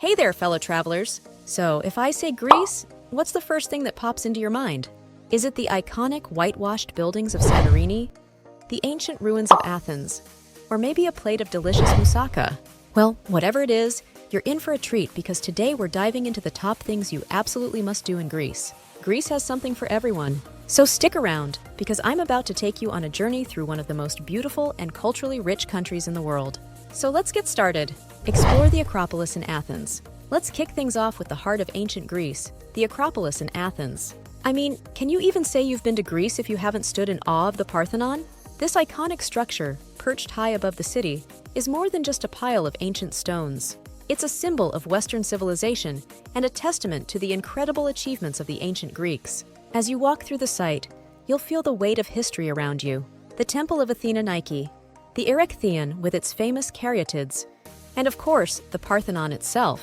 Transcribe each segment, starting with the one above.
Hey there, fellow travelers. So, if I say Greece, what's the first thing that pops into your mind? Is it the iconic whitewashed buildings of Santorini, the ancient ruins of Athens, or maybe a plate of delicious moussaka? Well, whatever it is, you're in for a treat because today we're diving into the top things you absolutely must do in Greece. Greece has something for everyone. So stick around, because I'm about to take you on a journey through one of the most beautiful and culturally rich countries in the world. So let's get started. Explore the Acropolis in Athens. Let's kick things off with the heart of ancient Greece, the Acropolis in Athens. I mean, can you even say you've been to Greece if you haven't stood in awe of the Parthenon? This iconic structure, perched high above the city, is more than just a pile of ancient stones. It's a symbol of Western civilization and a testament to the incredible achievements of the ancient Greeks. As you walk through the site, you'll feel the weight of history around you. The Temple of Athena Nike, the Erechtheion with its famous caryatids, and of course, the Parthenon itself.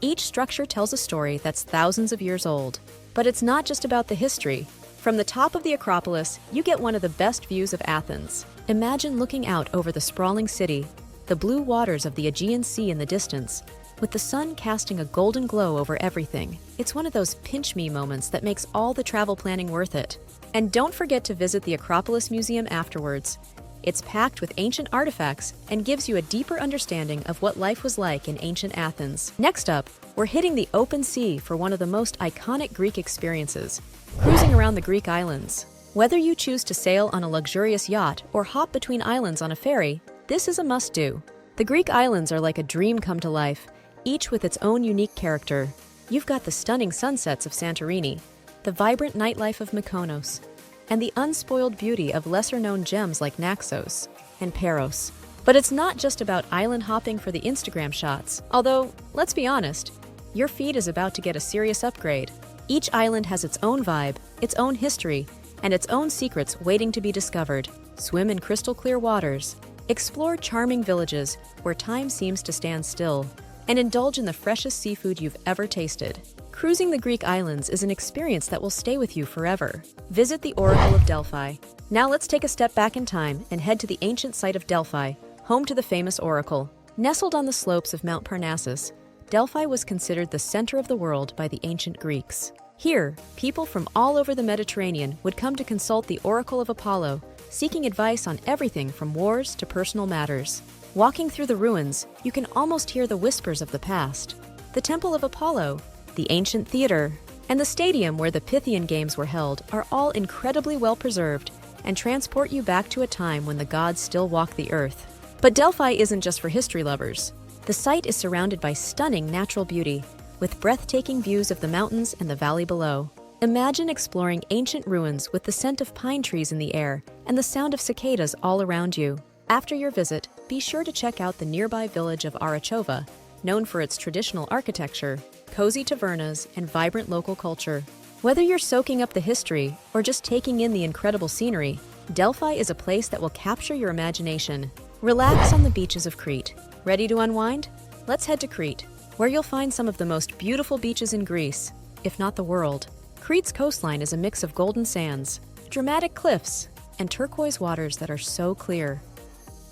Each structure tells a story that's thousands of years old. But it's not just about the history. From the top of the Acropolis, you get one of the best views of Athens. Imagine looking out over the sprawling city, the blue waters of the Aegean Sea in the distance, with the sun casting a golden glow over everything. It's one of those pinch-me moments that makes all the travel planning worth it. And don't forget to visit the Acropolis Museum afterwards. It's packed with ancient artifacts and gives you a deeper understanding of what life was like in ancient Athens. Next up, we're hitting the open sea for one of the most iconic Greek experiences, cruising around the Greek islands. Whether you choose to sail on a luxurious yacht or hop between islands on a ferry, this is a must-do. The Greek islands are like a dream come to life, each with its own unique character. You've got the stunning sunsets of Santorini, the vibrant nightlife of Mykonos, and the unspoiled beauty of lesser-known gems like Naxos and Paros. But it's not just about island hopping for the Instagram shots. Although, let's be honest, your feed is about to get a serious upgrade. Each island has its own vibe, its own history, and its own secrets waiting to be discovered. Swim in crystal-clear waters, explore charming villages where time seems to stand still, and indulge in the freshest seafood you've ever tasted. Cruising the Greek islands is an experience that will stay with you forever. Visit the Oracle of Delphi. Now let's take a step back in time and head to the ancient site of Delphi, home to the famous oracle. Nestled on the slopes of Mount Parnassus, Delphi was considered the center of the world by the ancient Greeks. Here, people from all over the Mediterranean would come to consult the Oracle of Apollo, seeking advice on everything from wars to personal matters. Walking through the ruins, you can almost hear the whispers of the past. The Temple of Apollo, the ancient theater, and the stadium where the Pythian Games were held are all incredibly well preserved and transport you back to a time when the gods still walked the earth. But Delphi isn't just for history lovers. The site is surrounded by stunning natural beauty, with breathtaking views of the mountains and the valley below. Imagine exploring ancient ruins with the scent of pine trees in the air and the sound of cicadas all around you. After your visit, be sure to check out the nearby village of Arachova, known for its traditional architecture, cozy tavernas, and vibrant local culture. Whether you're soaking up the history or just taking in the incredible scenery, Delphi is a place that will capture your imagination. Relax on the beaches of Crete. Ready to unwind? Let's head to Crete, where you'll find some of the most beautiful beaches in Greece, if not the world. Crete's coastline is a mix of golden sands, dramatic cliffs, and turquoise waters that are so clear.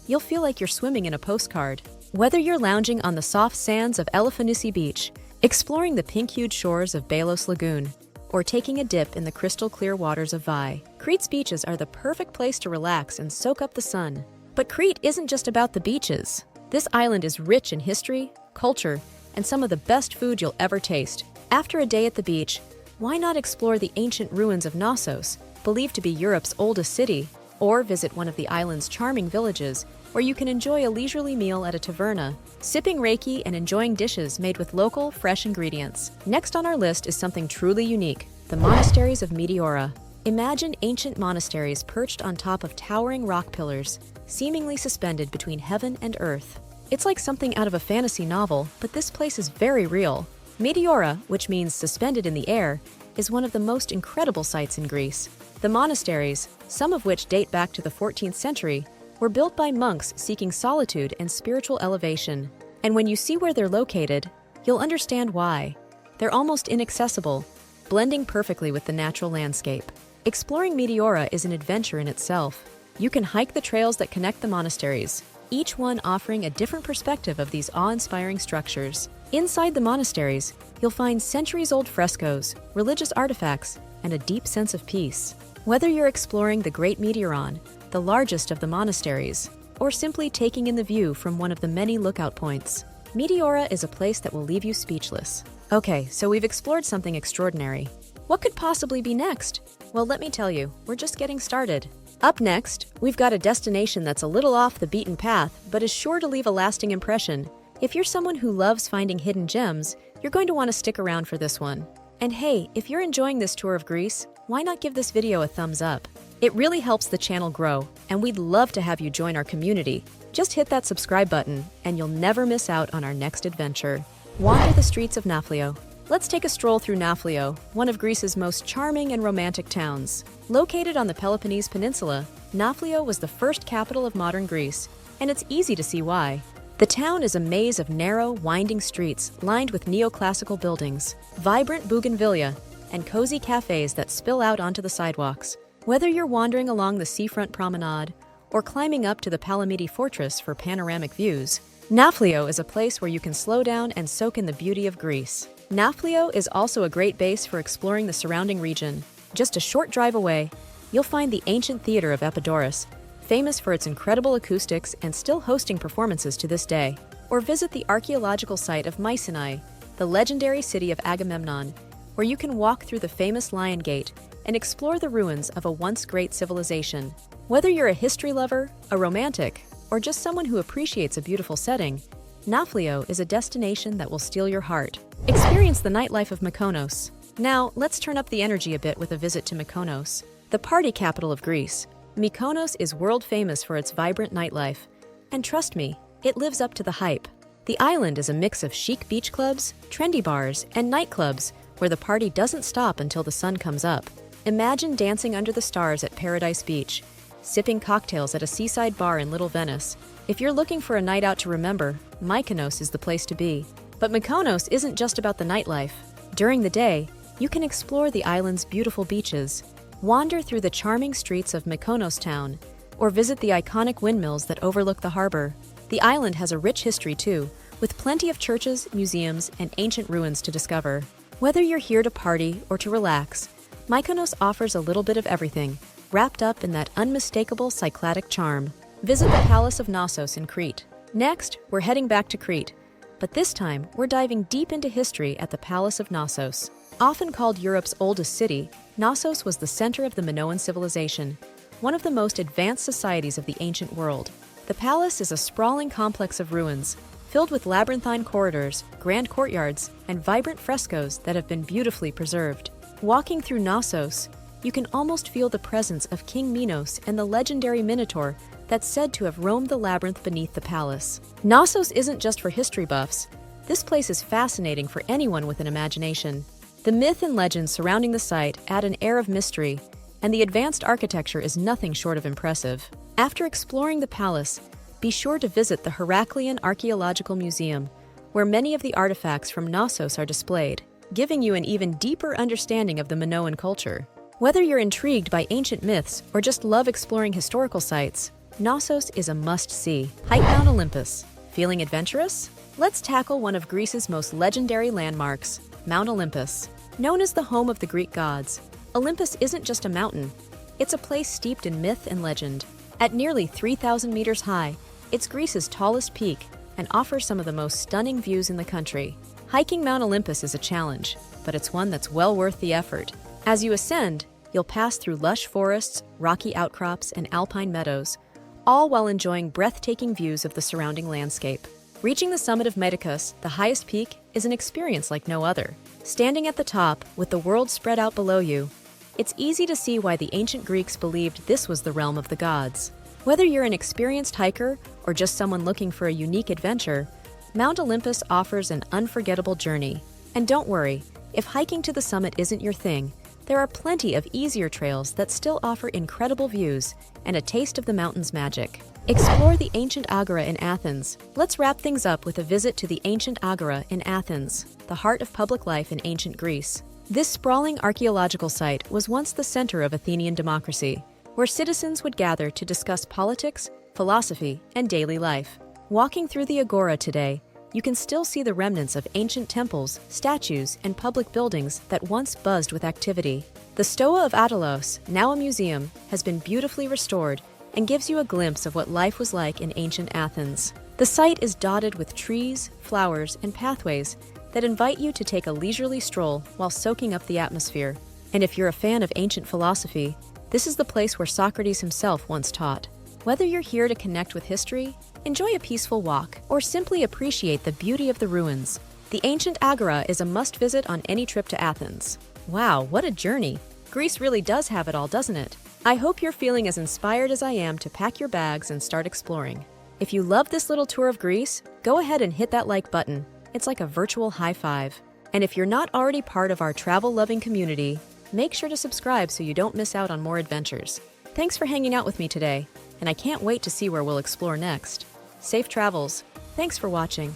You'll feel like you're swimming in a postcard. Whether you're lounging on the soft sands of Elefanoussi Beach, exploring the pink-hued shores of Balos Lagoon, or taking a dip in the crystal-clear waters of Vai, Crete's beaches are the perfect place to relax and soak up the sun. But Crete isn't just about the beaches. This island is rich in history, culture, and some of the best food you'll ever taste. After a day at the beach, why not explore the ancient ruins of Knossos, believed to be Europe's oldest city, or visit one of the island's charming villages, where you can enjoy a leisurely meal at a taverna, sipping reiki and enjoying dishes made with local, fresh ingredients. Next on our list is something truly unique, the monasteries of Meteora. Imagine ancient monasteries perched on top of towering rock pillars, seemingly suspended between heaven and earth. It's like something out of a fantasy novel, but this place is very real. Meteora, which means suspended in the air, is one of the most incredible sights in Greece. The monasteries, some of which date back to the 14th century, were built by monks seeking solitude and spiritual elevation. And when you see where they're located, you'll understand why. They're almost inaccessible, blending perfectly with the natural landscape. Exploring Meteora is an adventure in itself. You can hike the trails that connect the monasteries, each one offering a different perspective of these awe-inspiring structures. Inside the monasteries, you'll find centuries-old frescoes, religious artifacts, and a deep sense of peace. Whether you're exploring the Great Meteoron, the largest of the monasteries, or simply taking in the view from one of the many lookout points, Meteora is a place that will leave you speechless. Okay, so we've explored something extraordinary. What could possibly be next? Well, let me tell you, we're just getting started. Up next, we've got a destination that's a little off the beaten path, but is sure to leave a lasting impression. If you're someone who loves finding hidden gems, you're going to want to stick around for this one. And hey, if you're enjoying this tour of Greece, why not give this video a thumbs up? It really helps the channel grow, and we'd love to have you join our community. Just hit that subscribe button, and you'll never miss out on our next adventure. Wander the streets of Nafplio. Let's take a stroll through Nafplio, one of Greece's most charming and romantic towns. Located on the Peloponnese Peninsula, Nafplio was the first capital of modern Greece, and it's easy to see why. The town is a maze of narrow, winding streets lined with neoclassical buildings, vibrant bougainvillea, and cozy cafes that spill out onto the sidewalks. Whether you're wandering along the seafront promenade or climbing up to the Palamidi Fortress for panoramic views, Nafplio is a place where you can slow down and soak in the beauty of Greece. Nafplio is also a great base for exploring the surrounding region. Just a short drive away, you'll find the ancient theater of Epidaurus, famous for its incredible acoustics and still hosting performances to this day. Or visit the archaeological site of Mycenae, the legendary city of Agamemnon, where you can walk through the famous Lion Gate and explore the ruins of a once great civilization. Whether you're a history lover, a romantic, or just someone who appreciates a beautiful setting, Nafplio is a destination that will steal your heart. Experience the nightlife of Mykonos. Now, let's turn up the energy a bit with a visit to Mykonos, the party capital of Greece. Mykonos is world famous for its vibrant nightlife, and trust me, it lives up to the hype. The island is a mix of chic beach clubs, trendy bars, and nightclubs where the party doesn't stop until the sun comes up. Imagine dancing under the stars at Paradise Beach, sipping cocktails at a seaside bar in Little Venice. If you're looking for a night out to remember, Mykonos is the place to be. But Mykonos isn't just about the nightlife. During the day, you can explore the island's beautiful beaches, wander through the charming streets of Mykonos town, or visit the iconic windmills that overlook the harbor. The island has a rich history too, with plenty of churches, museums, and ancient ruins to discover. Whether you're here to party or to relax, Mykonos offers a little bit of everything, wrapped up in that unmistakable Cycladic charm. Visit the Palace of Knossos in Crete. Next, we're heading back to Crete, but this time we're diving deep into history at the Palace of Knossos. Often called Europe's oldest city, Knossos was the center of the Minoan civilization, one of the most advanced societies of the ancient world. The palace is a sprawling complex of ruins, filled with labyrinthine corridors, grand courtyards, and vibrant frescoes that have been beautifully preserved. Walking through Knossos, you can almost feel the presence of King Minos and the legendary Minotaur that's said to have roamed the labyrinth beneath the palace. Knossos isn't just for history buffs. This place is fascinating for anyone with an imagination. The myth and legend surrounding the site add an air of mystery, and the advanced architecture is nothing short of impressive. After exploring the palace, be sure to visit the Heraklion Archaeological Museum, where many of the artifacts from Knossos are displayed, giving you an even deeper understanding of the Minoan culture. Whether you're intrigued by ancient myths or just love exploring historical sites, Knossos is a must-see. Hike Mount Olympus. Feeling adventurous? Let's tackle one of Greece's most legendary landmarks, Mount Olympus. Known as the home of the Greek gods, Olympus isn't just a mountain. It's a place steeped in myth and legend. At nearly 3,000 meters high, it's Greece's tallest peak and offers some of the most stunning views in the country. Hiking Mount Olympus is a challenge, but it's one that's well worth the effort. As you ascend, you'll pass through lush forests, rocky outcrops, and alpine meadows, all while enjoying breathtaking views of the surrounding landscape. Reaching the summit of Medicus, the highest peak, is an experience like no other. Standing at the top, with the world spread out below you, it's easy to see why the ancient Greeks believed this was the realm of the gods. Whether you're an experienced hiker or just someone looking for a unique adventure, Mount Olympus offers an unforgettable journey. And don't worry, if hiking to the summit isn't your thing, there are plenty of easier trails that still offer incredible views and a taste of the mountain's magic. Explore the ancient Agora in Athens. Let's wrap things up with a visit to the ancient Agora in Athens, the heart of public life in ancient Greece. This sprawling archaeological site was once the center of Athenian democracy, where citizens would gather to discuss politics, philosophy, and daily life. Walking through the Agora today, you can still see the remnants of ancient temples, statues, and public buildings that once buzzed with activity. The Stoa of Attalos, now a museum, has been beautifully restored and gives you a glimpse of what life was like in ancient Athens. The site is dotted with trees, flowers, and pathways that invite you to take a leisurely stroll while soaking up the atmosphere. And if you're a fan of ancient philosophy, this is the place where Socrates himself once taught. Whether you're here to connect with history, enjoy a peaceful walk, or simply appreciate the beauty of the ruins, the ancient Agora is a must-visit on any trip to Athens. Wow, what a journey! Greece really does have it all, doesn't it? I hope you're feeling as inspired as I am to pack your bags and start exploring. If you love this little tour of Greece, go ahead and hit that like button. It's like a virtual high five. And if you're not already part of our travel-loving community, make sure to subscribe so you don't miss out on more adventures. Thanks for hanging out with me today, and I can't wait to see where we'll explore next. Safe travels. Thanks for watching.